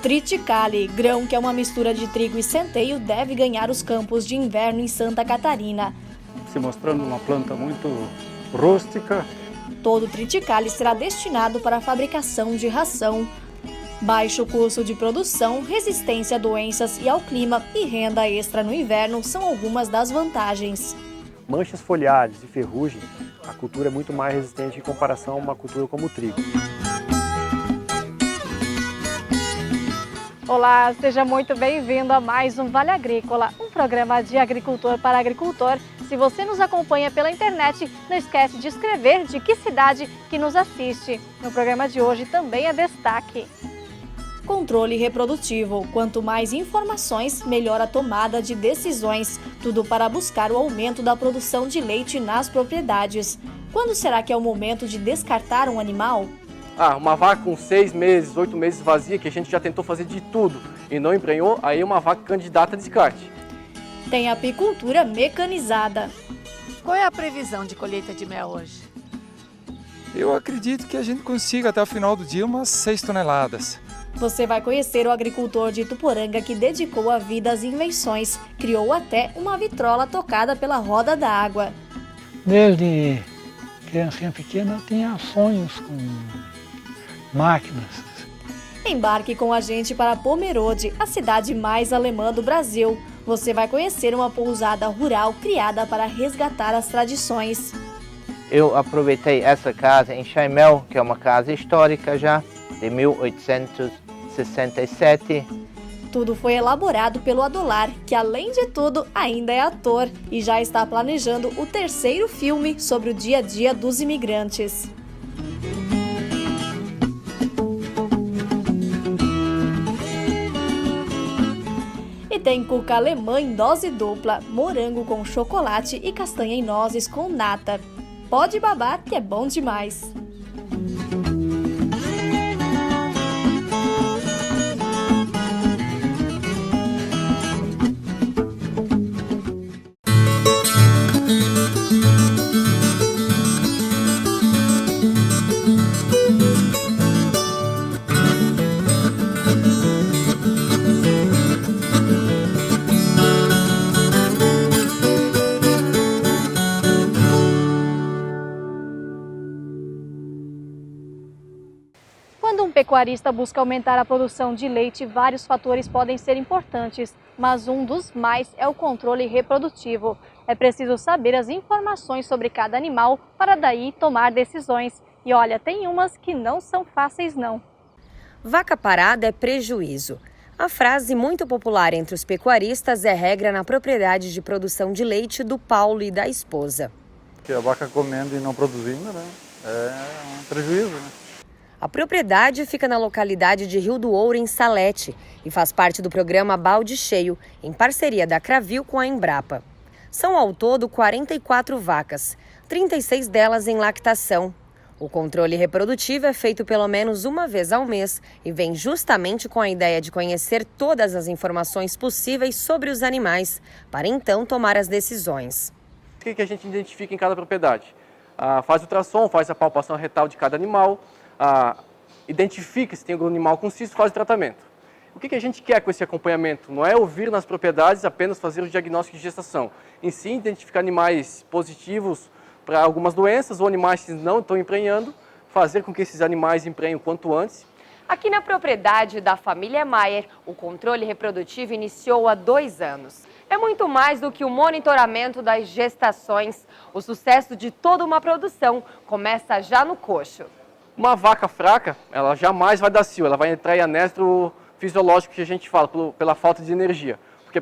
Triticale, grão que é uma mistura de trigo e centeio, deve ganhar os campos de inverno em Santa Catarina. Se mostrando uma planta muito rústica. Todo triticale será destinado para a fabricação de ração. Baixo custo de produção, resistência a doenças e ao clima e renda extra no inverno são algumas das vantagens. Manchas foliares e ferrugem, a cultura é muito mais resistente em comparação a uma cultura como o trigo. Olá, seja muito bem-vindo a mais um Vale Agrícola, um programa de agricultor para agricultor. Se você nos acompanha pela internet, não esquece de escrever de que cidade que nos assiste. No programa de hoje também é destaque. Controle reprodutivo. Quanto mais informações, melhor a tomada de decisões. Tudo para buscar o aumento da produção de leite nas propriedades. Quando será que é o momento de descartar um animal? Uma vaca com 6 meses, 8 meses vazia, que a gente já tentou fazer de tudo e não emprenhou, aí é uma vaca candidata a descarte. Tem apicultura mecanizada. Qual é a previsão de colheita de mel hoje? Eu acredito que a gente consiga até o final do dia umas 6 toneladas. Você vai conhecer o agricultor de Ituporanga que dedicou a vida às invenções. Criou até uma vitrola tocada pela roda da água. Desde criancinha pequena eu tinha sonhos com máquinas. Embarque com a gente para Pomerode, a cidade mais alemã do Brasil. Você vai conhecer uma pousada rural criada para resgatar as tradições. Eu aproveitei essa casa em Chaimel, que é uma casa histórica já, de 1867. Tudo foi elaborado pelo Adolar, que além de tudo ainda é ator e já está planejando o 3º filme sobre o dia a dia dos imigrantes. E tem cuca alemã em dose dupla, morango com chocolate e castanha em nozes com nata. Pode babar que é bom demais! Quando um pecuarista busca aumentar a produção de leite, vários fatores podem ser importantes, mas um dos mais é o controle reprodutivo. É preciso saber as informações sobre cada animal para daí tomar decisões. E olha, tem umas que não são fáceis não. Vaca parada é prejuízo. A frase muito popular entre os pecuaristas é regra na propriedade de produção de leite do Paulo e da esposa. Que a vaca comendo e não produzindo, né? É um prejuízo, né? A propriedade fica na localidade de Rio do Ouro, em Salete, e faz parte do programa Balde Cheio, em parceria da Cravil com a Embrapa. São ao todo 44 vacas, 36 delas em lactação. O controle reprodutivo é feito pelo menos uma vez ao mês e vem justamente com a ideia de conhecer todas as informações possíveis sobre os animais, para então tomar as decisões. O que a gente identifica em cada propriedade? Faz ultrassom, faz a palpação retal de cada animal, identifica se tem algum animal com cisto, faz o tratamento. O que a gente quer com esse acompanhamento? Não é ouvir nas propriedades apenas fazer o diagnóstico de gestação, em si identificar animais positivos para algumas doenças ou animais que não estão emprenhando, fazer com que esses animais emprenhem o quanto antes. Aqui na propriedade da família Maier, o controle reprodutivo iniciou há 2 anos. É muito mais do que o monitoramento das gestações. O sucesso de toda uma produção começa já no coxo. Uma vaca fraca, ela jamais vai dar cio, ela vai entrar em anestro fisiológico que a gente fala, pela falta de energia. Porque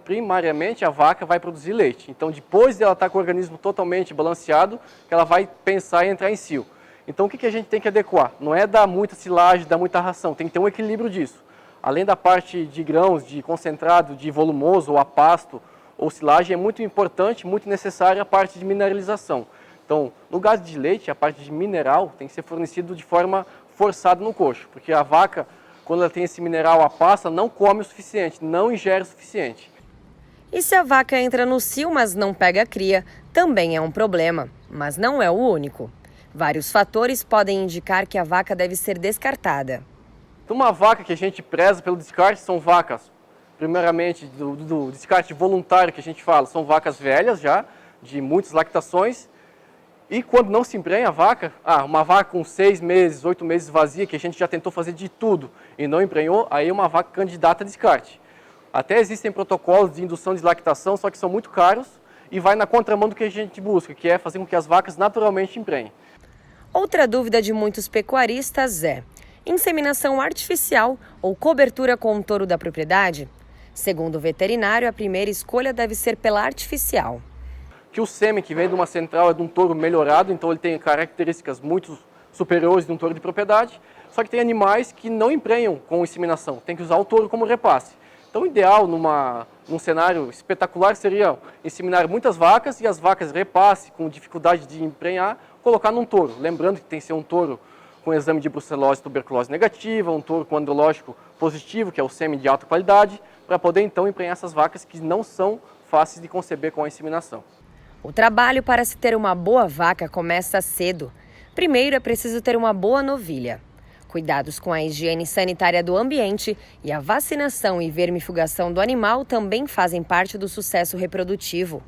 primariamente a vaca vai produzir leite. Então depois de ela estar com o organismo totalmente balanceado, ela vai pensar em entrar em cio. Então o que a gente tem que adequar? Não é dar muita silagem, dar muita ração, tem que ter um equilíbrio disso. Além da parte de grãos, de concentrado, de volumoso, ou a pasto, ou silagem, é muito importante, muito necessária a parte de mineralização. Então, no gado de leite, a parte de mineral tem que ser fornecido de forma forçada no coxo, porque a vaca, quando ela tem esse mineral, a pasta, não come o suficiente, não ingere o suficiente. E se a vaca entra no cio, mas não pega a cria, também é um problema, mas não é o único. Vários fatores podem indicar que a vaca deve ser descartada. Uma vaca que a gente preza pelo descarte são vacas, primeiramente do descarte voluntário que a gente fala, são vacas velhas já, de muitas lactações. E quando não se emprenha a vaca, uma vaca com 6 meses, 8 meses vazia, que a gente já tentou fazer de tudo e não emprenhou, aí é uma vaca candidata a descarte. Até existem protocolos de indução de lactação, só que são muito caros e vai na contramão do que a gente busca, que é fazer com que as vacas naturalmente emprenhem. Outra dúvida de muitos pecuaristas é: inseminação artificial ou cobertura com o touro da propriedade? Segundo o veterinário, a primeira escolha deve ser pela artificial. Que o sêmen que vem de uma central é de um touro melhorado, então ele tem características muito superiores de um touro de propriedade, só que tem animais que não emprenham com inseminação, tem que usar o touro como repasse. Então o ideal num cenário espetacular seria inseminar muitas vacas e as vacas repasse com dificuldade de emprenhar, colocar num touro. Lembrando que tem que ser um touro com exame de brucelose e tuberculose negativa, um touro com andrológico positivo, que é o sêmen de alta qualidade, para poder então emprenhar essas vacas que não são fáceis de conceber com a inseminação. O trabalho para se ter uma boa vaca começa cedo. Primeiro é preciso ter uma boa novilha. Cuidados com a higiene sanitária do ambiente e a vacinação e vermifugação do animal também fazem parte do sucesso reprodutivo.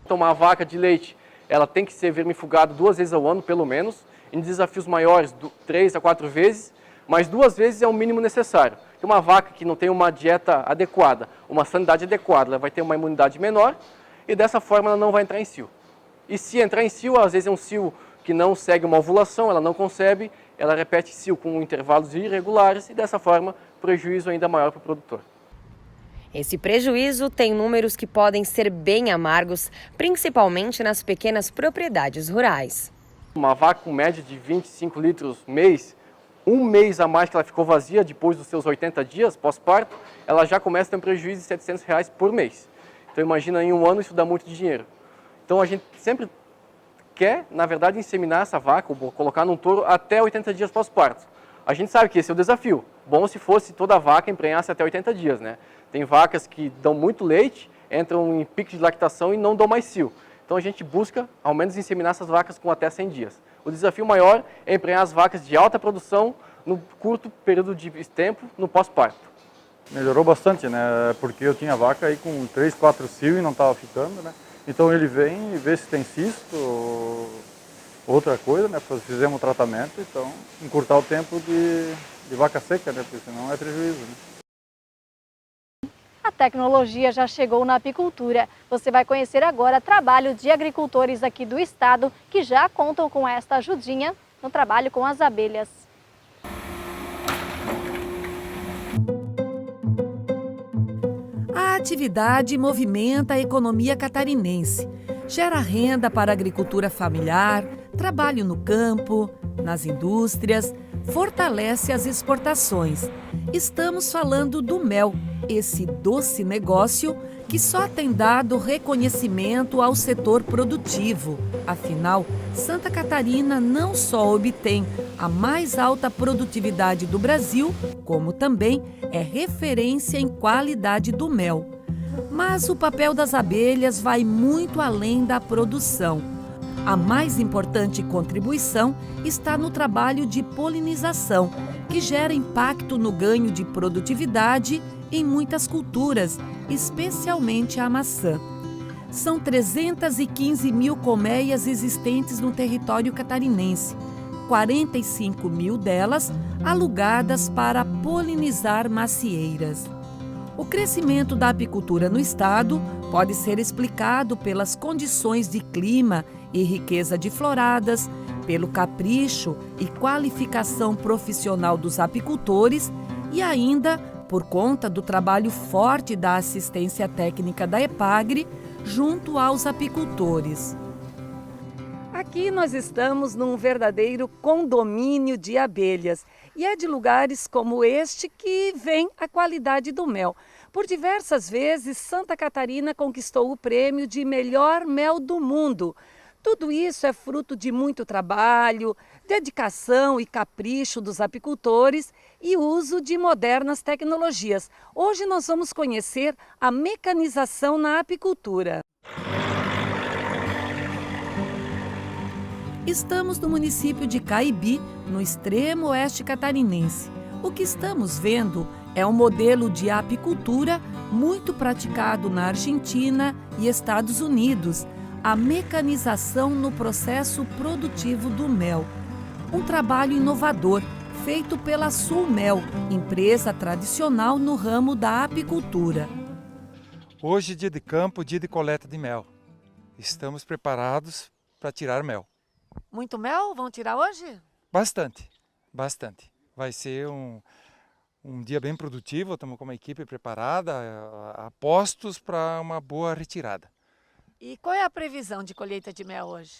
Então, uma vaca de leite, ela tem que ser vermifugada 2 vezes ao ano, pelo menos. Em desafios maiores, 3 a 4 vezes, mas 2 vezes é o mínimo necessário. Porque uma vaca que não tem uma dieta adequada, uma sanidade adequada, ela vai ter uma imunidade menor e dessa forma ela não vai entrar em cio. E se entrar em cio, às vezes é um cio que não segue uma ovulação, ela não concebe, ela repete cio com intervalos irregulares e dessa forma prejuízo ainda maior para o produtor. Esse prejuízo tem números que podem ser bem amargos, principalmente nas pequenas propriedades rurais. Uma vaca com média de 25 litros mês, um mês a mais que ela ficou vazia depois dos seus 80 dias pós-parto, ela já começa a ter um prejuízo de R$700 por mês. Então imagina, em um ano isso dá muito dinheiro. Então a gente sempre quer, na verdade, inseminar essa vaca, ou colocar num touro até 80 dias pós-parto. A gente sabe que esse é o desafio. Bom se fosse toda vaca emprenhasse até 80 dias, né? Tem vacas que dão muito leite, entram em pico de lactação e não dão mais cio. Então a gente busca, ao menos, inseminar essas vacas com até 100 dias. O desafio maior é emprenhar as vacas de alta produção no curto período de tempo, no pós-parto. Melhorou bastante, né? Porque eu tinha vaca aí com 3, 4 cios e não estava ficando, né? Então ele vem e vê se tem cisto ou outra coisa, né? Fizemos o tratamento, então encurtar o tempo de vaca seca, né? Porque senão é prejuízo, né? A tecnologia já chegou na apicultura. Você vai conhecer agora trabalho de agricultores aqui do estado que já contam com esta ajudinha no trabalho com as abelhas. A atividade movimenta a economia catarinense, gera renda para a agricultura familiar, trabalho no campo, nas indústrias, fortalece as exportações. Estamos falando do mel, esse doce negócio que só tem dado reconhecimento ao setor produtivo. Afinal, Santa Catarina não só obtém a mais alta produtividade do Brasil, como também é referência em qualidade do mel. Mas o papel das abelhas vai muito além da produção. A mais importante contribuição está no trabalho de polinização, que gera impacto no ganho de produtividade em muitas culturas, especialmente a maçã. São 315 mil colmeias existentes no território catarinense, 45 mil delas alugadas para polinizar macieiras. O crescimento da apicultura no estado pode ser explicado pelas condições de clima e riqueza de floradas, pelo capricho e qualificação profissional dos apicultores e ainda por conta do trabalho forte da assistência técnica da EPAGRE junto aos apicultores. Aqui nós estamos num verdadeiro condomínio de abelhas e é de lugares como este que vem a qualidade do mel. Por diversas vezes, Santa Catarina conquistou o prêmio de melhor mel do mundo. Tudo isso é fruto de muito trabalho, dedicação e capricho dos apicultores e uso de modernas tecnologias. Hoje nós vamos conhecer a mecanização na apicultura. Estamos no município de Caibi, no extremo oeste catarinense. O que estamos vendo é um modelo de apicultura muito praticado na Argentina e Estados Unidos, a mecanização no processo produtivo do mel. Um trabalho inovador feito pela Sulmel, empresa tradicional no ramo da apicultura. Hoje, dia de campo, dia de coleta de mel. Estamos preparados para tirar mel. Muito mel vão tirar hoje? Bastante, bastante. Vai ser um dia bem produtivo, estamos com uma equipe preparada, a postos para uma boa retirada. E qual é a previsão de colheita de mel hoje?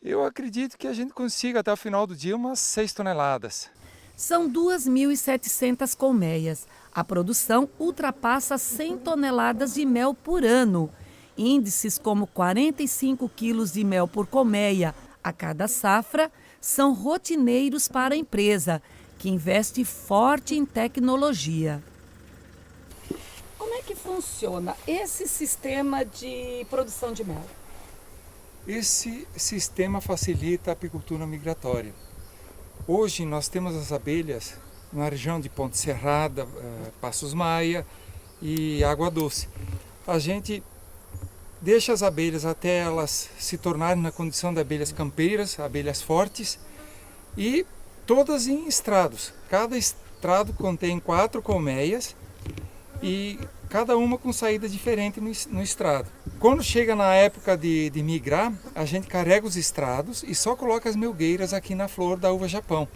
Eu acredito que a gente consiga até o final do dia umas 6 toneladas. São 2.700 colmeias. A produção ultrapassa 100 toneladas de mel por ano. Índices como 45 quilos de mel por colmeia a cada safra são rotineiros para a empresa, que investe forte em tecnologia. Como é que funciona esse sistema de produção de mel? Esse sistema facilita a apicultura migratória. Hoje nós temos as abelhas na região de Ponte Serrada, Passos Maia e Água Doce. A gente deixa as abelhas até elas se tornarem na condição de abelhas campeiras, abelhas fortes, e todas em estrados. Cada estrado contém 4 colmeias e cada uma com saída diferente no estrado. Quando chega na época de migrar, a gente carrega os estrados e só coloca as melgueiras aqui na flor da uva Japão.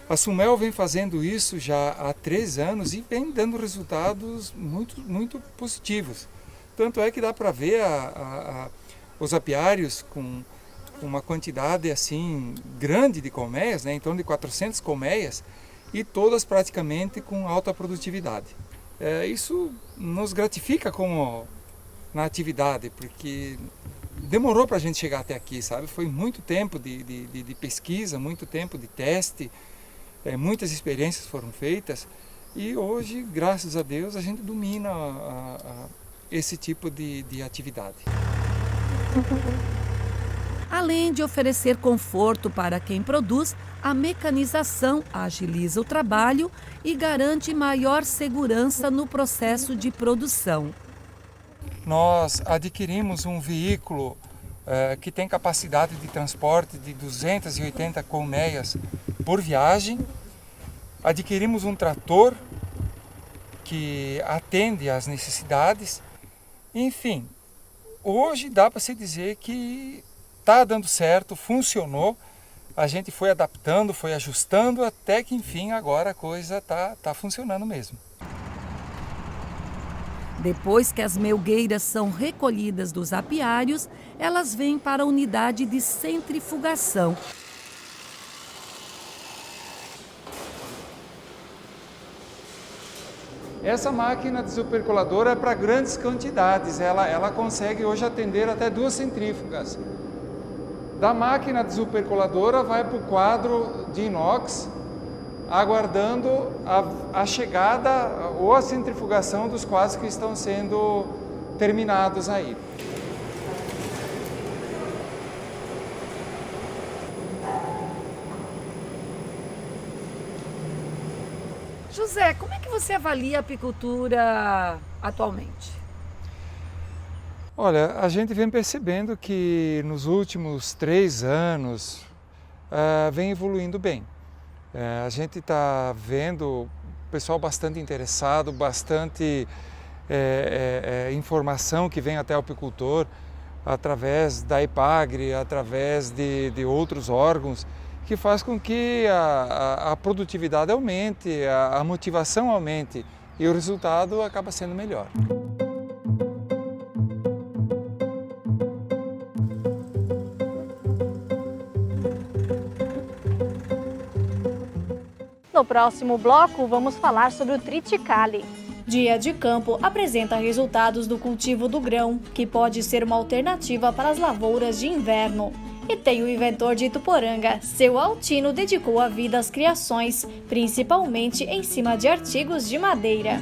A Sulmel vem fazendo isso já há 3 anos e vem dando resultados muito positivos. Tanto é que dá para ver os apiários com uma quantidade assim grande de colmeias, né, em torno de 400 colmeias, e todas praticamente com alta produtividade. Isso nos gratifica como na atividade, porque demorou para a gente chegar até aqui, sabe? Foi muito tempo de pesquisa, muito tempo de teste, muitas experiências foram feitas e hoje, graças a Deus, a gente domina esse tipo de atividade. Além de oferecer conforto para quem produz, a mecanização agiliza o trabalho e garante maior segurança no processo de produção. Nós adquirimos um veículo que tem capacidade de transporte de 280 colmeias por viagem. Adquirimos um trator que atende às necessidades. Enfim, hoje dá para se dizer que está dando certo, funcionou. A gente foi adaptando, foi ajustando, até que enfim agora a coisa tá funcionando mesmo. Depois que as melgueiras são recolhidas dos apiários, elas vêm para a unidade de centrifugação. Essa máquina desuperculadora é para grandes quantidades, ela consegue hoje atender até 2 centrífugas. Da máquina desuperculadora vai para o quadro de inox, aguardando a chegada ou a centrifugação dos quadros que estão sendo terminados aí. José, como é que você avalia a apicultura atualmente? Olha, a gente vem percebendo que nos últimos 3 anos vem evoluindo bem. A gente está vendo o pessoal bastante interessado, bastante informação que vem até o apicultor através da IPAGRE, através de outros órgãos, que faz com que a produtividade aumente, a motivação aumente e o resultado acaba sendo melhor. No próximo bloco, vamos falar sobre o triticale. Dia de Campo apresenta resultados do cultivo do grão, que pode ser uma alternativa para as lavouras de inverno. E tem o inventor de Ituporanga, seu Altino dedicou a vida às criações, principalmente em cima de artigos de madeira.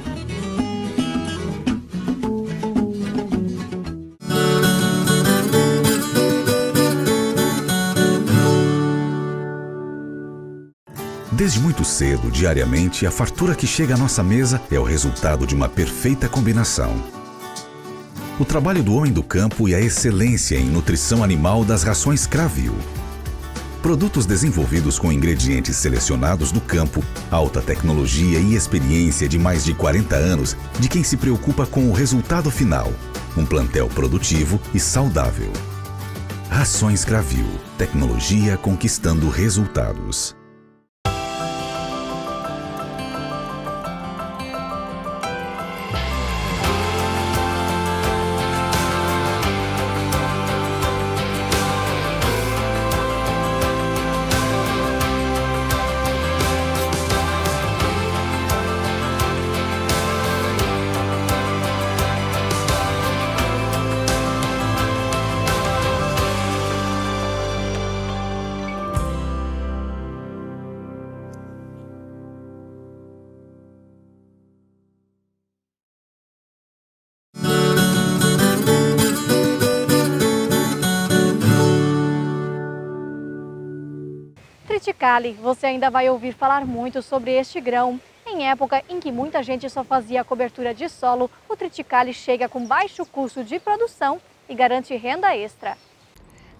Desde muito cedo, diariamente, a fartura que chega à nossa mesa é o resultado de uma perfeita combinação. O trabalho do homem do campo e a excelência em nutrição animal das rações Cravil. Produtos desenvolvidos com ingredientes selecionados do campo, alta tecnologia e experiência de mais de 40 anos de quem se preocupa com o resultado final. Um plantel produtivo e saudável. Rações Cravil. Tecnologia conquistando resultados. Triticale, você ainda vai ouvir falar muito sobre este grão. Em época em que muita gente só fazia a cobertura de solo, o triticale chega com baixo custo de produção e garante renda extra.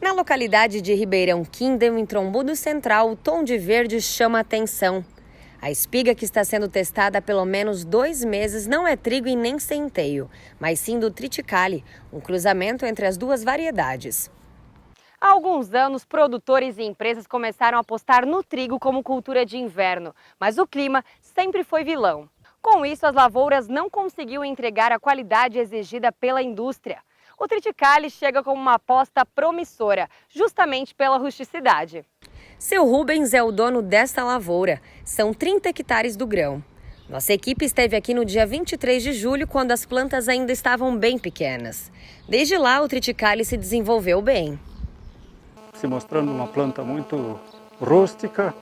Na localidade de Ribeirão Quindem, em Trombudo Central, o tom de verde chama a atenção. A espiga que está sendo testada há pelo menos 2 meses não é trigo e nem centeio, mas sim do triticale, um cruzamento entre as duas variedades. Há alguns anos, produtores e empresas começaram a apostar no trigo como cultura de inverno, mas o clima sempre foi vilão. Com isso, as lavouras não conseguiam entregar a qualidade exigida pela indústria. O triticale chega como uma aposta promissora, justamente pela rusticidade. Seu Rubens é o dono desta lavoura. São 30 hectares do grão. Nossa equipe esteve aqui no dia 23 de julho, quando as plantas ainda estavam bem pequenas. Desde lá, o triticale se desenvolveu bem. Se mostrando uma planta muito rústica,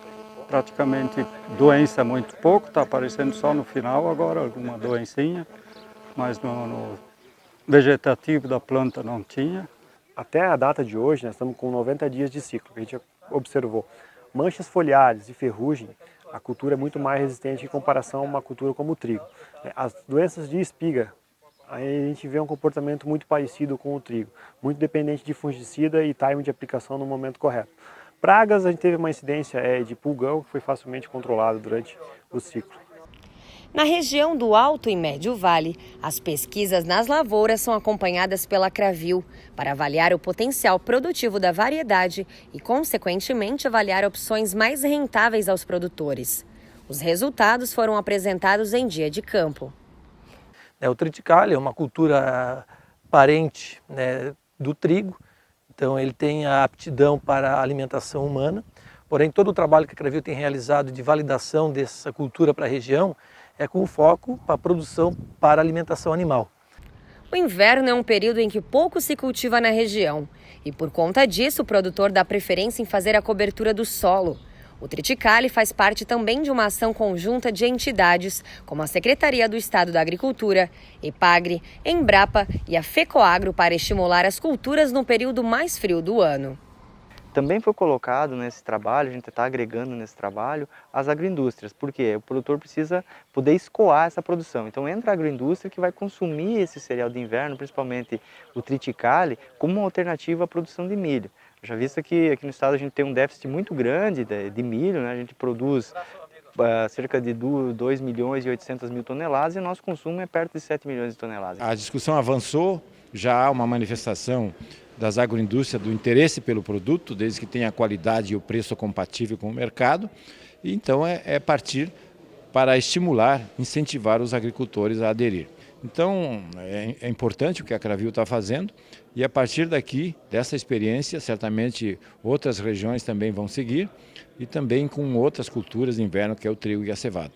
praticamente doença muito pouco, está aparecendo só no final agora alguma doencinha, mas no vegetativo da planta não tinha. Até a data de hoje, nós estamos com 90 dias de ciclo, que a gente observou. Manchas foliares e ferrugem, a cultura é muito mais resistente em comparação a uma cultura como o trigo. As doenças de espiga, aí a gente vê um comportamento muito parecido com o trigo, muito dependente de fungicida e time de aplicação no momento correto. Pragas, a gente teve uma incidência de pulgão que foi facilmente controlado durante o ciclo. Na região do Alto e Médio Vale, as pesquisas nas lavouras são acompanhadas pela Cravil para avaliar o potencial produtivo da variedade e, consequentemente, avaliar opções mais rentáveis aos produtores. Os resultados foram apresentados em Dia de Campo. O triticale é uma cultura parente, né, do trigo, então ele tem a aptidão para a alimentação humana, porém todo o trabalho que a Cravil tem realizado de validação dessa cultura para a região é com foco para a produção para a alimentação animal. O inverno é um período em que pouco se cultiva na região e, por conta disso, o produtor dá preferência em fazer a cobertura do solo. O triticale faz parte também de uma ação conjunta de entidades, como a Secretaria do Estado da Agricultura, EPAGRE, Embrapa e a FECOAGRO, para estimular as culturas no período mais frio do ano. Também foi colocado nesse trabalho, a gente está agregando nesse trabalho, as agroindústrias, porque o produtor precisa poder escoar essa produção. Então entra a agroindústria que vai consumir esse cereal de inverno, principalmente o triticale, como uma alternativa à produção de milho. Já visto que aqui no estado a gente tem um déficit muito grande de milho, né? A gente produz cerca de 2 milhões e 800 mil toneladas e o nosso consumo é perto de 7 milhões de toneladas. A discussão avançou, já há uma manifestação das agroindústrias do interesse pelo produto, desde que tenha a qualidade e o preço compatível com o mercado. E então é partir para estimular, incentivar os agricultores a aderir. Então é importante o que a Cravil está fazendo e a partir daqui, dessa experiência, certamente outras regiões também vão seguir e também com outras culturas de inverno, que é o trigo e a cevada.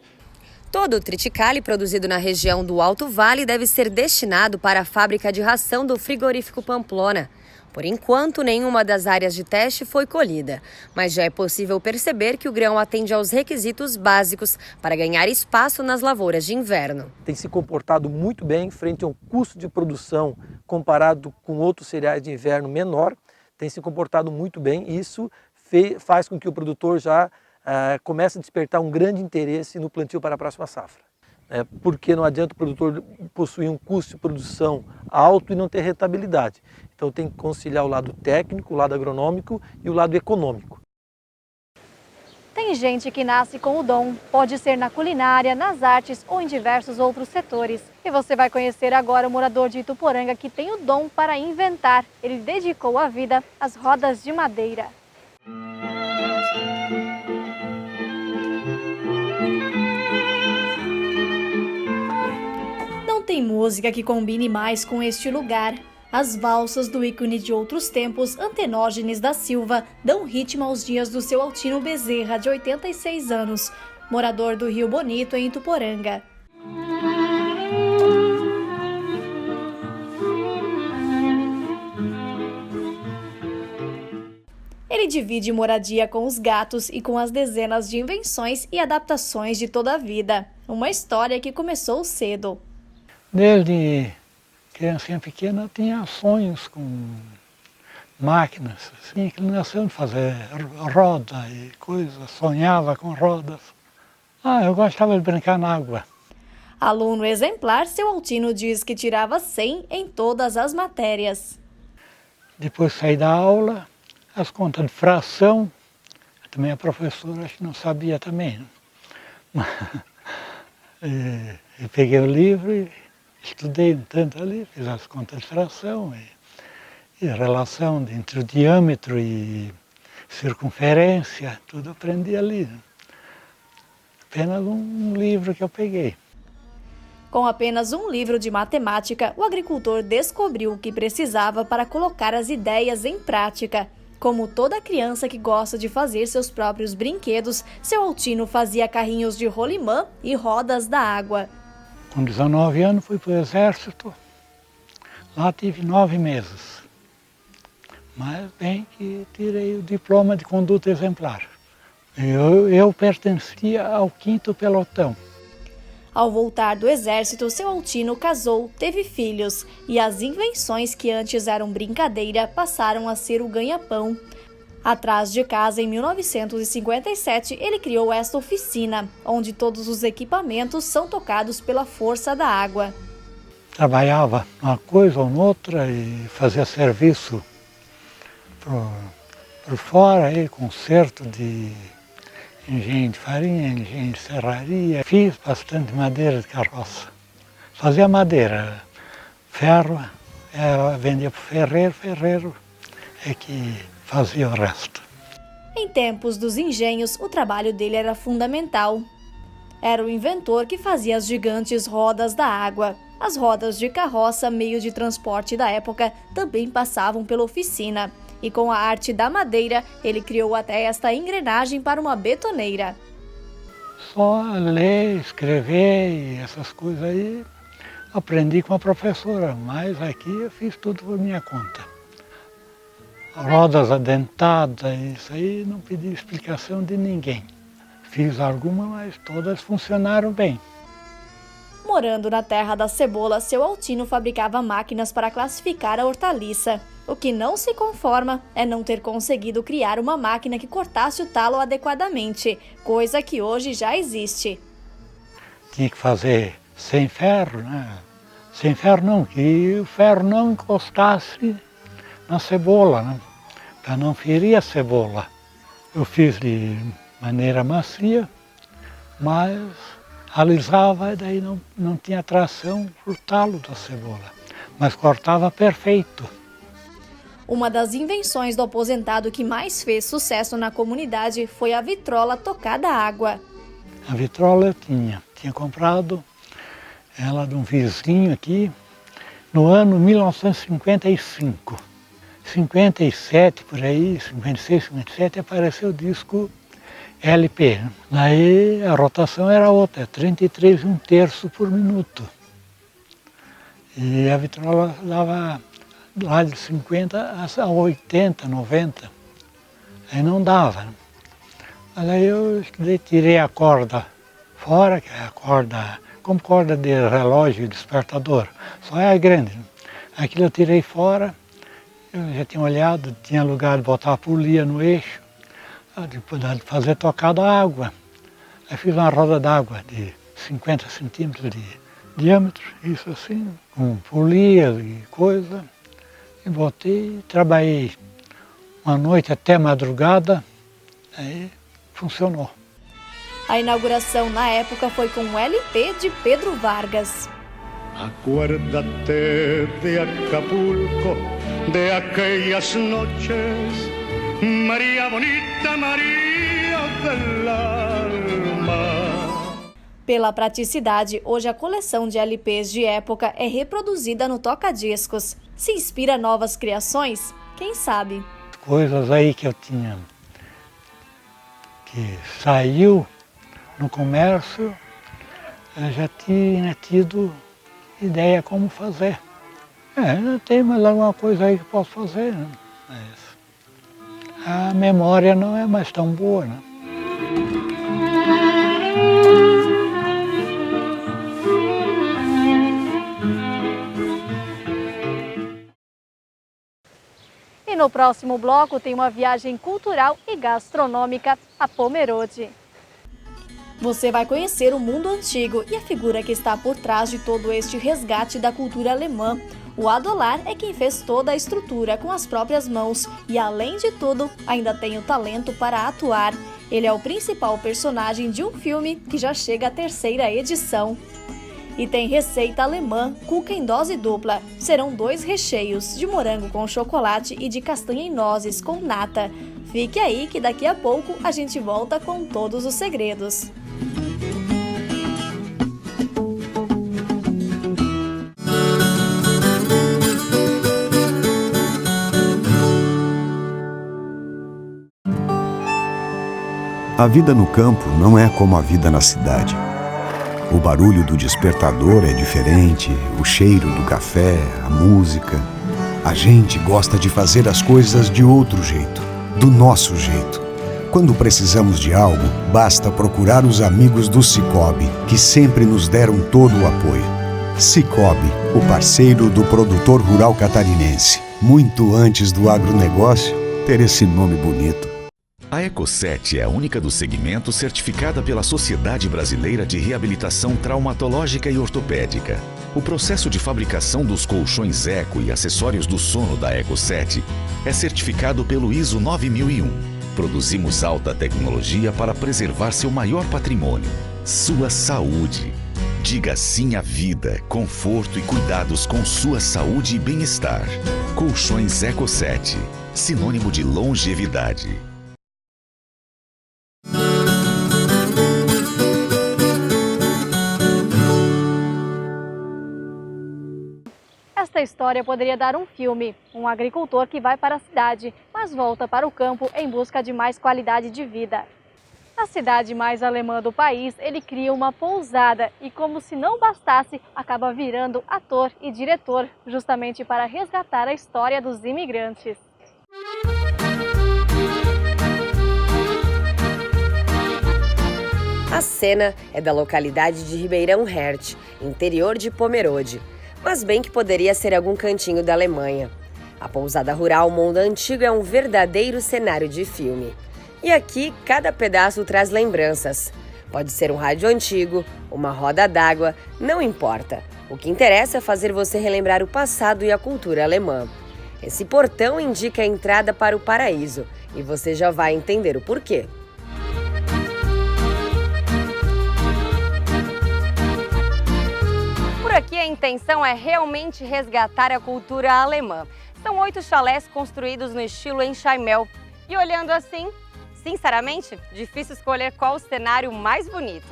Todo o triticale produzido na região do Alto Vale deve ser destinado para a fábrica de ração do frigorífico Pamplona. Por enquanto, nenhuma das áreas de teste foi colhida, mas já é possível perceber que o grão atende aos requisitos básicos para ganhar espaço nas lavouras de inverno. Tem se comportado muito bem frente a um custo de produção comparado com outros cereais de inverno menor, tem se comportado muito bem e isso faz com que o produtor já comece a despertar um grande interesse no plantio para a próxima safra. Porque não adianta o produtor possuir um custo de produção alto e não ter rentabilidade. Então tem que conciliar o lado técnico, o lado agronômico e o lado econômico. Tem gente que nasce com o dom, pode ser na culinária, nas artes ou em diversos outros setores. E você vai conhecer agora o morador de Ituporanga que tem o dom para inventar. Ele dedicou a vida às rodas de madeira. Não tem música que combine mais com este lugar. As valsas do ícone de outros tempos, Antenógenes da Silva, dão ritmo aos dias do seu Altino Bezerra, de 86 anos, morador do Rio Bonito, em Ituporanga. Ele divide moradia com os gatos e com as dezenas de invenções e adaptações de toda a vida. Uma história que começou cedo. Desde criancinha pequena eu tinha sonhos com máquinas, assim, inclinação de fazer roda e coisas, sonhava com rodas. Eu gostava de brincar na água. Aluno exemplar, seu Altino diz que tirava 100 em todas as matérias. Depois saí da aula, as contas de fração, também a professora acho que não sabia também. Eu peguei o livro e estudei um tanto ali, fiz as contas de fração e relação entre o diâmetro e circunferência, tudo aprendi ali. Apenas um livro que eu peguei. Com apenas um livro de matemática, o agricultor descobriu o que precisava para colocar as ideias em prática. Como toda criança que gosta de fazer seus próprios brinquedos, seu Altino fazia carrinhos de rolimã e rodas da água. Com 19 anos fui para o exército, lá tive 9 meses. Mas bem que tirei o diploma de conduta exemplar. Eu pertencia ao 5º pelotão. Ao voltar do exército, seu Altino casou, teve filhos e as invenções que antes eram brincadeira passaram a ser o ganha-pão. Atrás de casa, em 1957, ele criou esta oficina, onde todos os equipamentos são tocados pela força da água. Trabalhava uma coisa ou noutra e fazia serviço por fora, aí, conserto de engenho de farinha, engenho de serraria. Fiz bastante madeira de carroça. Fazia madeira, ferro, vendia para o ferreiro é que fazia o resto. Em tempos dos engenhos, o trabalho dele era fundamental. Era o inventor que fazia as gigantes rodas da água. As rodas de carroça, meio de transporte da época, também passavam pela oficina. E com a arte da madeira, ele criou até esta engrenagem para uma betoneira. Só ler, escrever e essas coisas aí, aprendi com a professora, mas aqui eu fiz tudo por minha conta. Rodas adentadas, isso aí não pedi explicação de ninguém. Fiz alguma, mas todas funcionaram bem. Morando na terra da cebola, seu Altino fabricava máquinas para classificar a hortaliça. O que não se conforma é não ter conseguido criar uma máquina que cortasse o talo adequadamente, coisa que hoje já existe. Tinha que fazer sem ferro, né? Sem ferro não, que o ferro não encostasse na cebola, né? Para não ferir a cebola. Eu fiz de maneira macia, mas alisava e daí não tinha tração para o talo da cebola, mas cortava perfeito. Uma das invenções do aposentado que mais fez sucesso na comunidade foi a vitrola tocada à água. A vitrola eu tinha comprado ela de um vizinho aqui no ano 1955. 57 por aí, 56, 57, apareceu o disco LP. Né? Daí a rotação era outra, 33 1/3 por minuto. E a vitrola dava lá de 50 a 80, 90. Aí não dava. Né? Mas aí eu tirei a corda fora, que é a corda, como corda de relógio e despertador, só é grande. Né? Aquilo eu tirei fora, eu já tinha olhado, tinha lugar de botar a polia no eixo, de fazer tocar da água. Aí fiz uma roda d'água de 50 centímetros de diâmetro, isso assim, com polia e coisa, e botei, trabalhei uma noite até madrugada, aí funcionou. A inauguração na época foi com um LP de Pedro Vargas. Acuérdate de Acapulco, de aquellas noches, María bonita, María del alma. Pela praticidade, hoje a coleção de LPs de época é reproduzida no toca-discos. Se inspira novas criações? Quem sabe? Coisas aí que eu tinha, que saiu no comércio, eu já tinha tido ideia como fazer. Ainda tem mais alguma coisa aí que posso fazer, né? Mas a memória não é mais tão boa, né? E no próximo bloco tem uma viagem cultural e gastronômica a Pomerode. Você vai conhecer o mundo antigo e a figura que está por trás de todo este resgate da cultura alemã. O Adolar é quem fez toda a estrutura com as próprias mãos e, além de tudo, ainda tem o talento para atuar. Ele é o principal personagem de um filme que já chega à 3ª edição. E tem receita alemã, cuca em dose dupla. Serão 2 recheios, de morango com chocolate e de castanha em nozes com nata. Fique aí que daqui a pouco a gente volta com todos os segredos. A vida no campo não é como a vida na cidade. O barulho do despertador é diferente, o cheiro do café, a música. A gente gosta de fazer as coisas de outro jeito, do nosso jeito. Quando precisamos de algo, basta procurar os amigos do Sicoob, que sempre nos deram todo o apoio. Sicoob, o parceiro do produtor rural catarinense. Muito antes do agronegócio ter esse nome bonito. A Eco7 é a única do segmento certificada pela Sociedade Brasileira de Reabilitação Traumatológica e Ortopédica. O processo de fabricação dos colchões Eco e acessórios do sono da Eco7 é certificado pelo ISO 9001. Produzimos alta tecnologia para preservar seu maior patrimônio, sua saúde. Diga sim à vida, conforto e cuidados com sua saúde e bem-estar. Colchões Eco7, sinônimo de longevidade. Esta história poderia dar um filme. Um agricultor que vai para a cidade, mas volta para o campo em busca de mais qualidade de vida. Na cidade mais alemã do país, ele cria uma pousada e, como se não bastasse, acaba virando ator e diretor, justamente para resgatar a história dos imigrantes. A cena é da localidade de Ribeirão Hert, interior de Pomerode, mas bem que poderia ser algum cantinho da Alemanha. A pousada rural Mundo Antigo é um verdadeiro cenário de filme. E aqui, cada pedaço traz lembranças. Pode ser um rádio antigo, uma roda d'água, não importa. O que interessa é fazer você relembrar o passado e a cultura alemã. Esse portão indica a entrada para o paraíso, e você já vai entender o porquê. Por aqui a intenção é realmente resgatar a cultura alemã. São 8 chalés construídos no estilo Enxaimel. E olhando assim, sinceramente, difícil escolher qual o cenário mais bonito.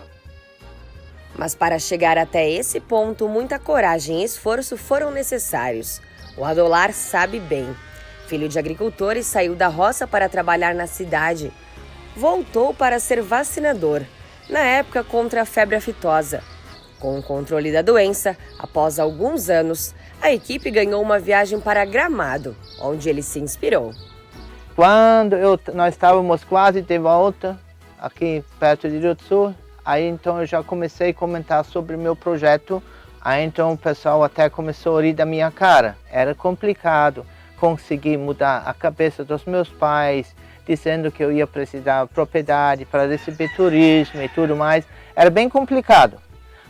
Mas para chegar até esse ponto, muita coragem e esforço foram necessários. O Adolar sabe bem. Filho de agricultores, saiu da roça para trabalhar na cidade. voltou para ser vacinador, na época contra a febre aftosa. Com o controle da doença, após alguns anos, a equipe ganhou uma viagem para Gramado, onde ele se inspirou. Quando nós estávamos quase de volta, aqui perto de Rio do Sul, aí então eu já comecei a comentar sobre o meu projeto. Aí então o pessoal até começou a rir da minha cara. Era complicado conseguir mudar a cabeça dos meus pais, dizendo que eu ia precisar de propriedade para receber turismo e tudo mais. Era bem complicado,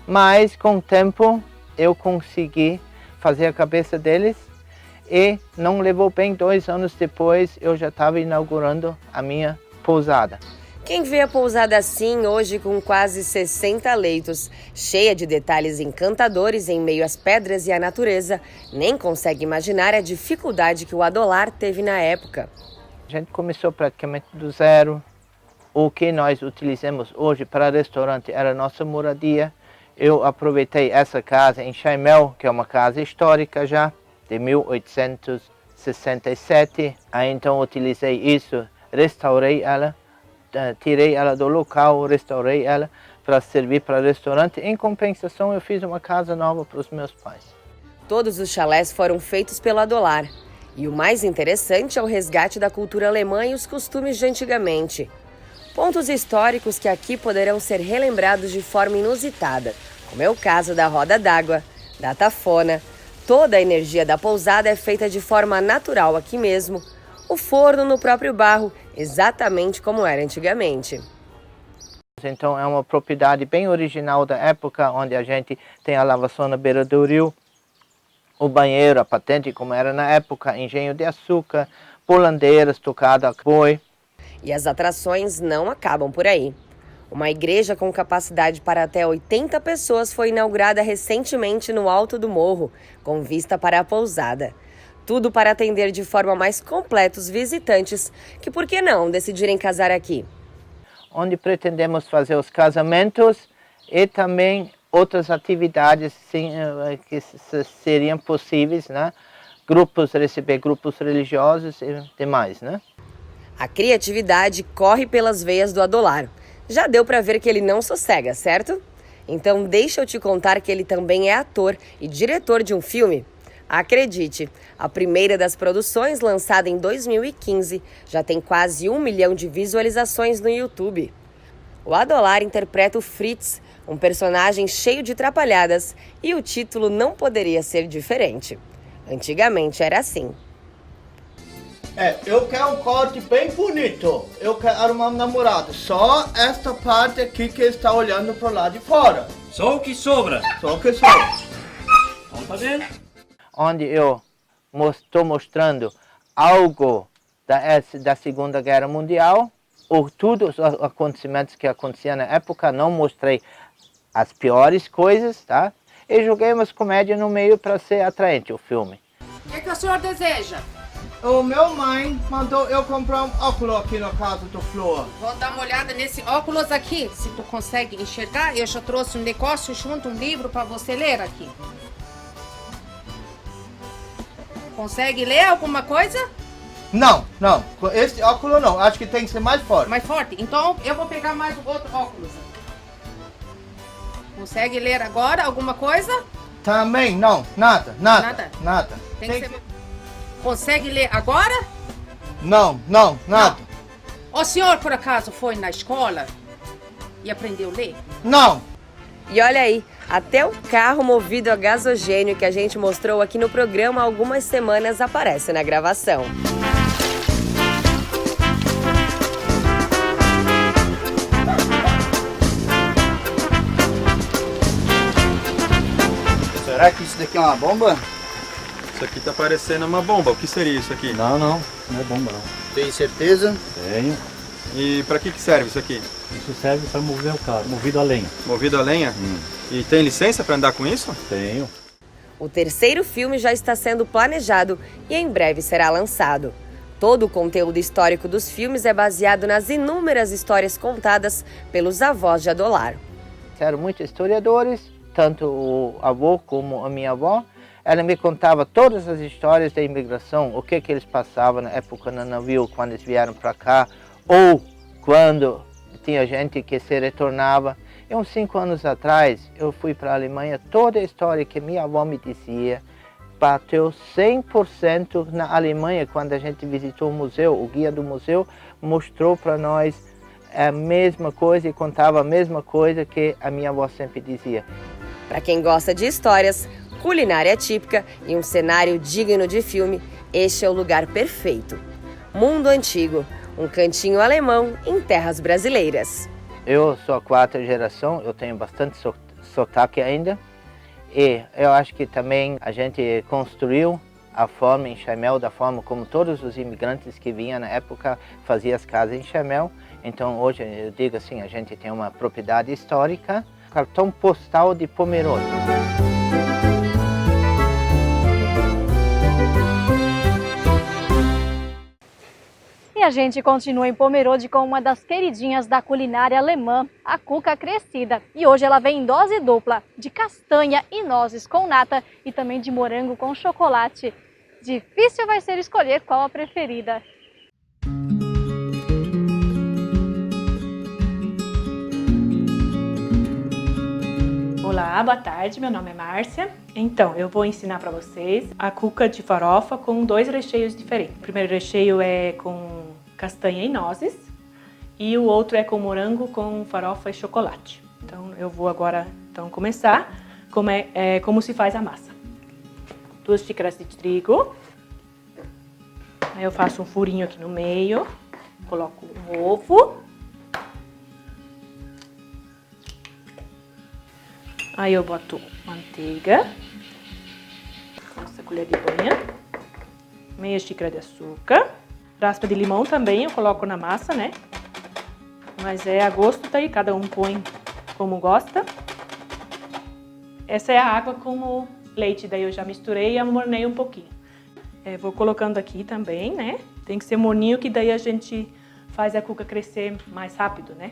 mas com o tempo eu consegui fazer a cabeça deles e não levou bem 2 anos depois eu já estava inaugurando a minha pousada. Quem vê a pousada assim, hoje com quase 60 leitos, cheia de detalhes encantadores em meio às pedras e à natureza, nem consegue imaginar a dificuldade que o Adolar teve na época. A gente começou praticamente do zero. O que nós utilizamos hoje para restaurante era a nossa moradia. Eu aproveitei essa casa em Chaimel, que é uma casa histórica já, de 1867. Aí então utilizei isso, restaurei ela. Tirei ela do local, restaurei ela para servir para restaurante. Em compensação, eu fiz uma casa nova para os meus pais. Todos os chalés foram feitos pelo Adolar. E o mais interessante é o resgate da cultura alemã e os costumes de antigamente. Pontos históricos que aqui poderão ser relembrados de forma inusitada, como é o caso da roda d'água, da tafona. Toda a energia da pousada é feita de forma natural aqui mesmo. O forno no próprio barro, exatamente como era antigamente. Então é uma propriedade bem original da época, onde a gente tem a lavação na beira do rio, o banheiro, a patente como era na época, engenho de açúcar, polandeiras, tocada a boi. E as atrações não acabam por aí. Uma igreja com capacidade para até 80 pessoas foi inaugurada recentemente no alto do morro, com vista para a pousada. Tudo para atender de forma mais completa os visitantes que, por que não, decidirem casar aqui. Onde pretendemos fazer os casamentos e também outras atividades sim, que seriam possíveis, né? Receber grupos religiosos e demais, né? A criatividade corre pelas veias do Adolar. Já deu para ver que ele não sossega, certo? Então deixa eu te contar que ele também é ator e diretor de um filme. Acredite, a primeira das produções, lançada em 2015, já tem quase 1 milhão de visualizações no YouTube. O Adolar interpreta o Fritz, um personagem cheio de trapalhadas, e o título não poderia ser diferente. Antigamente era assim. Eu quero um corte bem bonito. Eu quero arrumar um namorado. Só esta parte aqui que está olhando para o lado de fora. Só o que sobra. Só o que sobra. Vamos fazer? Onde eu estou mostrando algo da Segunda Guerra Mundial, ou tudo os acontecimentos que aconteciam na época, não mostrei as piores coisas, tá? E joguei umas comédias no meio para ser atraente o filme. O que o senhor deseja? O meu mãe mandou eu comprar um óculos aqui na casa do Flor. Vou dar uma olhada nesse óculos aqui, se tu consegue enxergar. Eu já trouxe um negócio junto, um livro para você ler aqui. Consegue ler alguma coisa? Não. Com esse óculos não. Acho que tem que ser mais forte. Mais forte? Então eu vou pegar mais outro óculos. Consegue ler agora alguma coisa? Também não. Nada. Tem que ser... Consegue ler agora? Não, nada. O senhor, por acaso, foi na escola e aprendeu a ler? Não. E olha aí, até o carro movido a gasogênio que a gente mostrou aqui no programa há algumas semanas aparece na gravação. Será que isso daqui é uma bomba? Isso aqui tá parecendo uma bomba. O que seria isso aqui? Não é bomba não. Tem certeza? Tenho. E pra que serve isso aqui? Isso serve para mover o carro, movido a lenha. Movido a lenha? E tem licença para andar com isso? Tenho. O terceiro filme já está sendo planejado e em breve será lançado. Todo o conteúdo histórico dos filmes é baseado nas inúmeras histórias contadas pelos avós de Adolar. Eram muitos historiadores, tanto o avô como a minha avó. Ela me contava todas as histórias da imigração, o que eles passavam na época no navio, quando eles vieram para cá, ou quando tinha gente que se retornava. E uns 5 anos atrás, eu fui para a Alemanha, toda a história que minha avó me dizia, bateu 100% na Alemanha. Quando a gente visitou o museu, o guia do museu mostrou para nós a mesma coisa e contava a mesma coisa que a minha avó sempre dizia. Para quem gosta de histórias, culinária típica e um cenário digno de filme, este é o lugar perfeito. Mundo Antigo, um cantinho alemão em terras brasileiras. Eu sou a 4ª geração, eu tenho bastante sotaque ainda. E eu acho que também a gente construiu a forma em Chemel, da forma como todos os imigrantes que vinham na época faziam as casas em Chemel. Então hoje eu digo assim, a gente tem uma propriedade histórica, cartão postal de Pomerode. E a gente continua em Pomerode com uma das queridinhas da culinária alemã, a cuca crescida. E hoje ela vem em dose dupla, de castanha e nozes com nata e também de morango com chocolate. Difícil vai ser escolher qual a preferida. Olá, boa tarde, meu nome é Márcia. Então, eu vou ensinar para vocês a cuca de farofa com 2 recheios diferentes. O primeiro recheio é com castanha e nozes e o outro é com morango com farofa e chocolate. Então, eu vou agora começar como se faz a massa. 2 xícaras de trigo. Aí eu faço um furinho aqui no meio, coloco um ovo. Aí eu boto manteiga, essa colher de banha, meia xícara de açúcar, raspa de limão também eu coloco na massa, né? Mas é a gosto daí, cada um põe como gosta. Essa é a água com o leite, daí eu já misturei e amornei um pouquinho. Vou colocando aqui também, né? Tem que ser morninho que daí a gente faz a cuca crescer mais rápido, né?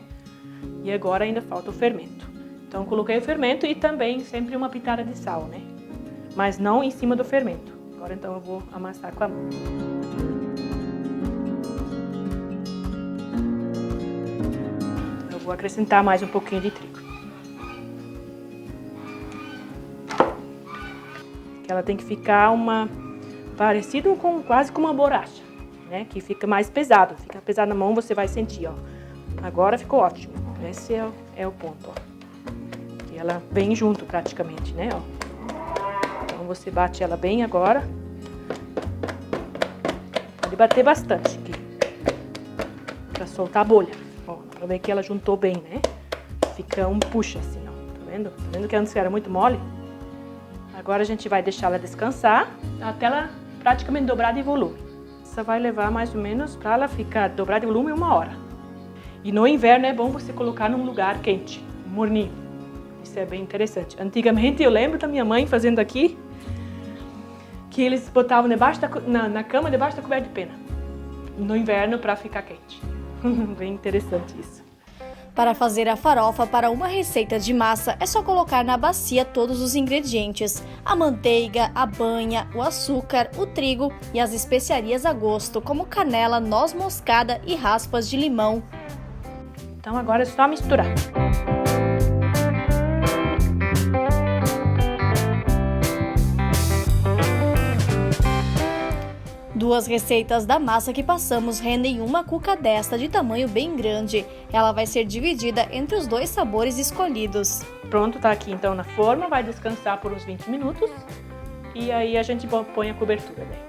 E agora ainda falta o fermento. Então coloquei o fermento e também sempre uma pitada de sal, né? Mas não em cima do fermento. Agora então eu vou amassar com a mão. Eu vou acrescentar mais um pouquinho de trigo. Ela tem que ficar parecido com quase com uma borracha, né? Que fica mais pesado. Fica pesado na mão, você vai sentir, ó. Agora ficou ótimo. Esse é o ponto, ó. Ela vem junto praticamente, né? Ó. Então você bate ela bem agora. Pode bater bastante aqui, pra soltar a bolha. Ó, pra ver que ela juntou bem, né? Fica um puxa assim, ó. Tá vendo? Tá vendo que antes era muito mole? Agora a gente vai deixar ela descansar até ela praticamente dobrar de volume. Isso vai levar mais ou menos para ela dobrar de volume 1 hora. E no inverno é bom você colocar num lugar quente, morninho. Isso é bem interessante. Antigamente eu lembro da minha mãe fazendo aqui, que eles botavam na cama debaixo da coberta de pena, no inverno para ficar quente. Bem interessante isso. Para fazer a farofa para uma receita de massa, é só colocar na bacia todos os ingredientes: a manteiga, a banha, o açúcar, o trigo e as especiarias a gosto, como canela, noz moscada e raspas de limão. Então agora é só misturar. Duas receitas da massa que passamos rendem uma cuca desta de tamanho bem grande. Ela vai ser dividida entre os 2 sabores escolhidos. Pronto, tá aqui então na forma, vai descansar por uns 20 minutos e aí a gente põe a cobertura daí.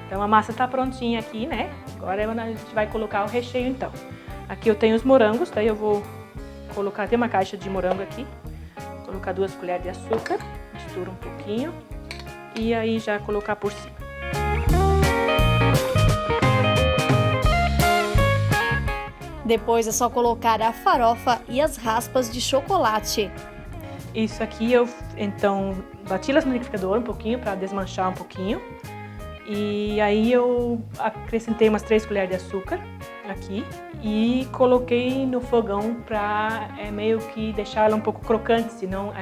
Então a massa tá prontinha aqui, né? Agora a gente vai colocar o recheio então. Aqui eu tenho os morangos, daí eu vou colocar, tem uma caixa de morango aqui, vou colocar 2 colheres de açúcar, misturo um pouquinho e aí já colocar por cima. Depois é só colocar a farofa e as raspas de chocolate. Isso aqui eu, então, bati no liquidificador um pouquinho para desmanchar um pouquinho. E aí eu acrescentei umas 3 colheres de açúcar aqui e coloquei no fogão para meio que deixar ela um pouco crocante, senão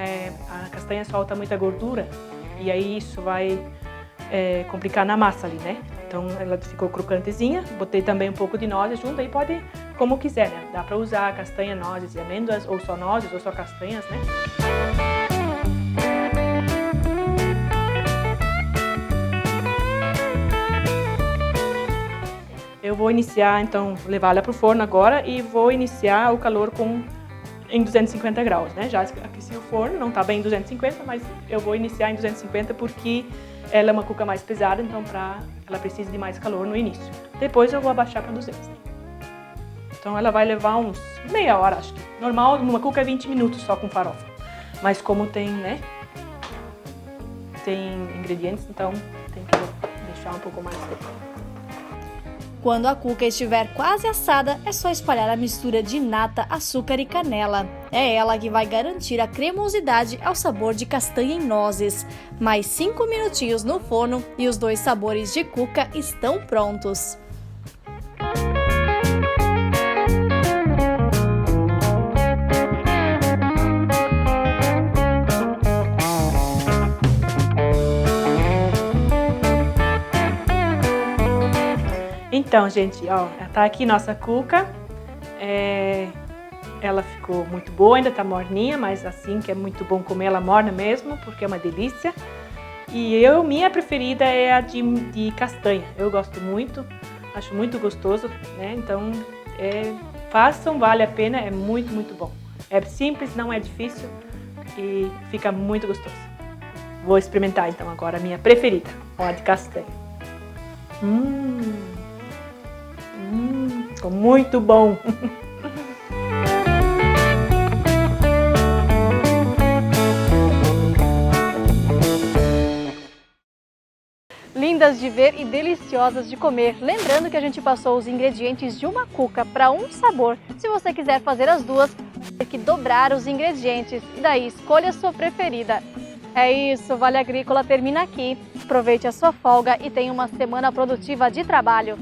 a castanha solta muita gordura e aí isso vai complicar na massa ali, né? Então ela ficou crocantezinha, botei também um pouco de nozes junto, aí pode como quiser, né? Dá para usar castanha, nozes e amêndoas, ou só nozes, ou só castanhas, né? Eu vou iniciar, então, levar ela para o forno agora e vou iniciar o calor em 250 graus, né? Já aqueci o forno, não está bem em 250, mas eu vou iniciar em 250 porque ela é uma cuca mais pesada, então ela precisa de mais calor no início. Depois eu vou abaixar para 200. Então ela vai levar uns meia hora, acho que. Normal, numa cuca é 20 minutos só com farofa. Mas como tem, né? Tem ingredientes, então tem que deixar um pouco mais seco. Quando a cuca estiver quase assada, é só espalhar a mistura de nata, açúcar e canela. É ela que vai garantir a cremosidade ao sabor de castanha e nozes. Mais 5 minutinhos no forno e os 2 sabores de cuca estão prontos. Então, gente, ó, tá aqui nossa cuca. Ela ficou muito boa, ainda tá morninha, mas assim que é muito bom comer ela morna mesmo, porque é uma delícia. E minha preferida é a de castanha. Eu gosto muito, acho muito gostoso, né? Então, façam, vale a pena, é muito, muito bom. É simples, não é difícil e fica muito gostoso. Vou experimentar então agora a minha preferida, a de castanha. Ficou muito bom! Lindas de ver e deliciosas de comer. Lembrando que a gente passou os ingredientes de uma cuca para um sabor. Se você quiser fazer as duas, tem que dobrar os ingredientes. E daí, escolha a sua preferida. É isso, o Vale Agrícola termina aqui. Aproveite a sua folga e tenha uma semana produtiva de trabalho.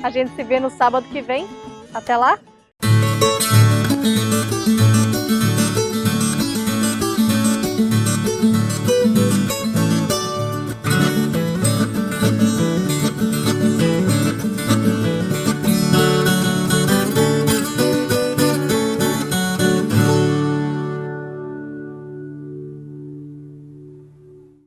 A gente se vê no sábado que vem. Até lá!